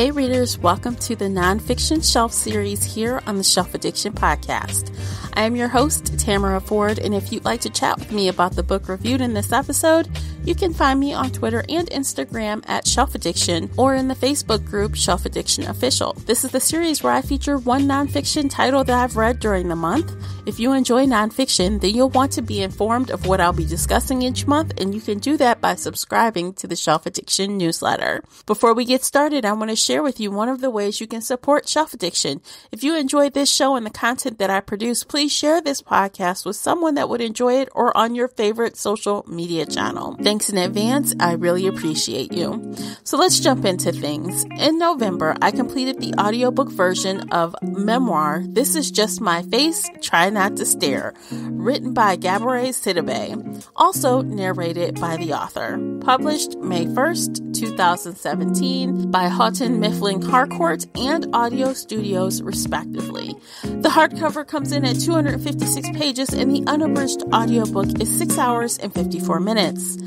Hey readers, welcome to the Nonfiction Shelf series here on the Shelf Addiction Podcast. I am your host, Tamara Ford, and if you'd like to chat with me about the book reviewed in this episode, you can find me on Twitter and Instagram at Shelf Addiction or in the Facebook group Shelf Addiction Official. This is the series where I feature one nonfiction title that I've read during the month. If you enjoy nonfiction, then you'll want to be informed of what I'll be discussing each month, and you can do that by subscribing to the Shelf Addiction newsletter. Before we get started, I want to share with you one of the ways you can support Shelf Addiction. If you enjoyed this show and the content that I produce, please share this podcast with someone that would enjoy it or on your favorite social media channel. Thanks in advance. I really appreciate you. So let's jump into things. In November, I completed the audiobook version of Memoir, This Is Just My Face, Try Not to Stare, written by Gabourey Sidibe, also narrated by the author. Published May 1st, 2017 by Houghton Mifflin Harcourt and Audio Studios, respectively. The hardcover comes in at 256 pages and the unabridged audiobook is 6 hours and 54 minutes.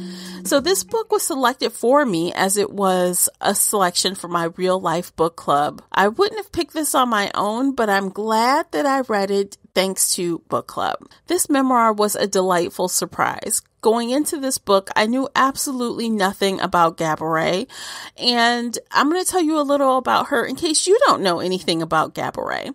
So this book was selected for me as it was a selection for my real life book club. I wouldn't have picked this on my own, but I'm glad that I read it thanks to book club. This memoir was a delightful surprise. Going into this book, I knew absolutely nothing about Gabourey, and I'm going to tell you a little about her in case you don't know anything about Gabourey.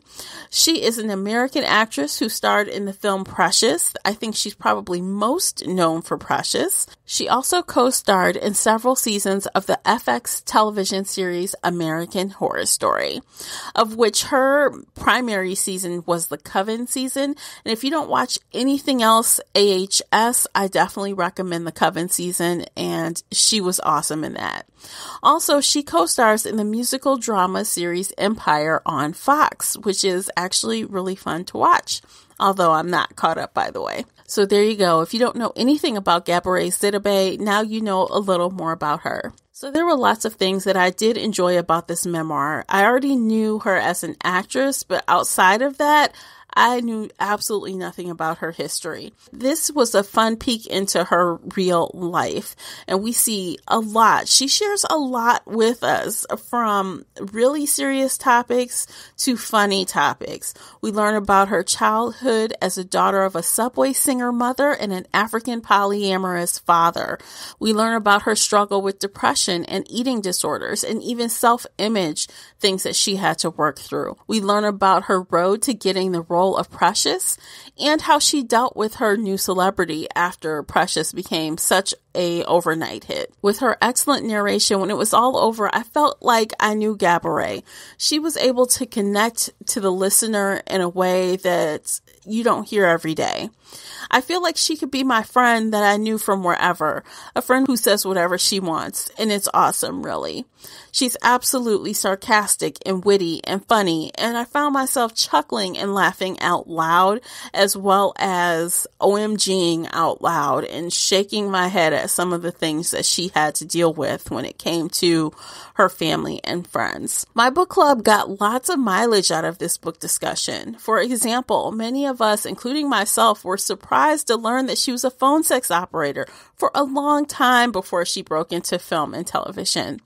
She is an American actress who starred in the film Precious. I think she's probably most known for Precious. She also co-starred in several seasons of the FX television series American Horror Story, of which her primary season was the Coven season. And if you don't watch anything else AHS, I definitely recommend the Coven season, and she was awesome in that. Also, she co-stars in the musical drama series Empire on Fox, which is actually really fun to watch, although I'm not caught up, by the way. So there you go. If you don't know anything about Gabourey Sidibe, now you know a little more about her. So there were lots of things that I did enjoy about this memoir. I already knew her as an actress, but outside of that, I knew absolutely nothing about her history. This was a fun peek into her real life, and we see a lot. She shares a lot with us, from really serious topics to funny topics. We learn about her childhood as a daughter of a Subway singer mother and an African polyamorous father. We learn about her struggle with depression and eating disorders and even self-image, things that she had to work through. We learn about her road to getting the role of Precious and how she dealt with her new celebrity after Precious became such a overnight hit. With her excellent narration, when it was all over, I felt like I knew Gabourey. She was able to connect to the listener in a way that you don't hear every day. I feel like she could be my friend that I knew from wherever, a friend who says whatever she wants, and it's awesome, really. She's absolutely sarcastic and witty and funny, and I found myself chuckling and laughing out loud, as well as OMGing out loud and shaking my head at some of the things that she had to deal with when it came to her family and friends. My book club got lots of mileage out of this book discussion. For example, many of us, including myself, were surprised to learn that she was a phone sex operator for a long time before she broke into film and television.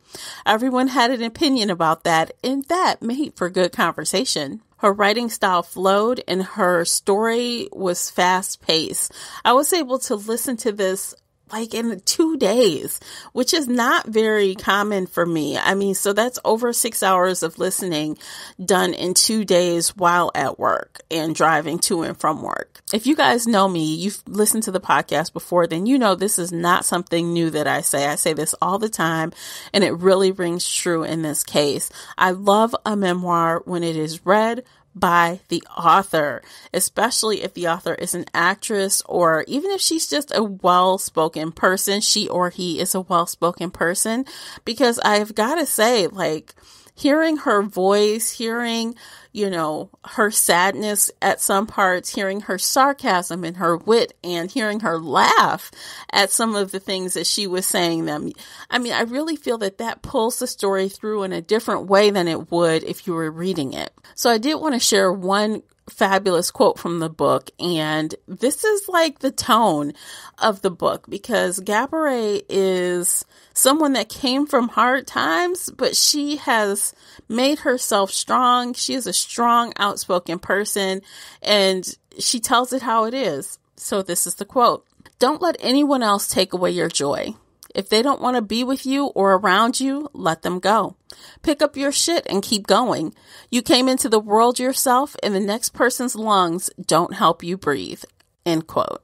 Everyone had an opinion about that, and that made for good conversation. Her writing style flowed and her story was fast-paced. I was able to listen to this like in 2 days, which is not very common for me. I mean, so that's over 6 hours of listening done in 2 days while at work and driving to and from work. If you guys know me, you've listened to the podcast before, then you know this is not something new that I say. I say this all the time, and it really rings true in this case. I love a memoir when it is read by the author, especially if the author is an actress, or even if she's just a well-spoken person, she or he is a well-spoken person, because I've got to say, like, hearing her voice, hearing, her sadness at some parts, hearing her sarcasm and her wit, and hearing her laugh at some of the things that she was saying them. I mean, I really feel that pulls the story through in a different way than it would if you were reading it. So I did want to share one fabulous quote from the book, and this is like the tone of the book, because Gabourey is someone that came from hard times, but she has made herself strong. She is a strong, outspoken person, and she tells it how it is. So this is the quote. "Don't let anyone else take away your joy. If they don't want to be with you or around you, let them go. Pick up your shit and keep going. You came into the world yourself, and the next person's lungs don't help you breathe." End quote.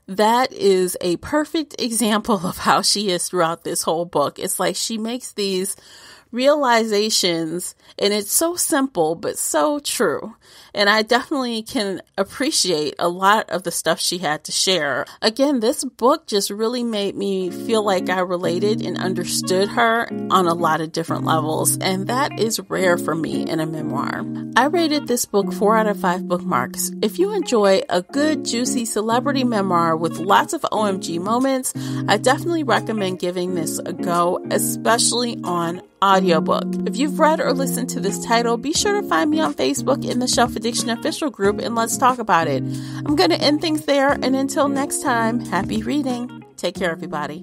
That is a perfect example of how she is throughout this whole book. It's like she makes these realizations, and it's so simple, but so true. And I definitely can appreciate a lot of the stuff she had to share. Again, this book just really made me feel like I related and understood her on a lot of different levels. And that is rare for me in a memoir. I rated this book 4 out of 5 bookmarks. If you enjoy a good, juicy celebrity memoir with lots of OMG moments, I definitely recommend giving this a go, especially on audiobook. If you've read or listened to this title, be sure to find me on Facebook in the Shelf Addiction official group, and let's talk about it. I'm going to end things there, and until next time, happy reading. Take care, everybody.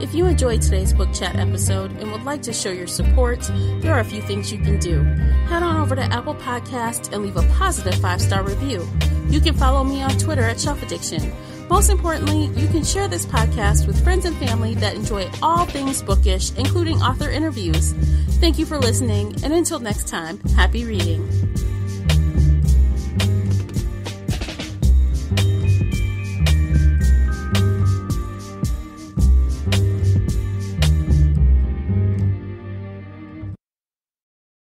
If you enjoyed today's book chat episode and would like to show your support, there are a few things you can do. Head on over to Apple Podcasts and leave a positive 5-star review. You can follow me on Twitter at Shelf Addiction. Most importantly, you can share this podcast with friends and family that enjoy all things bookish, including author interviews. Thank you for listening, and until next time, happy reading.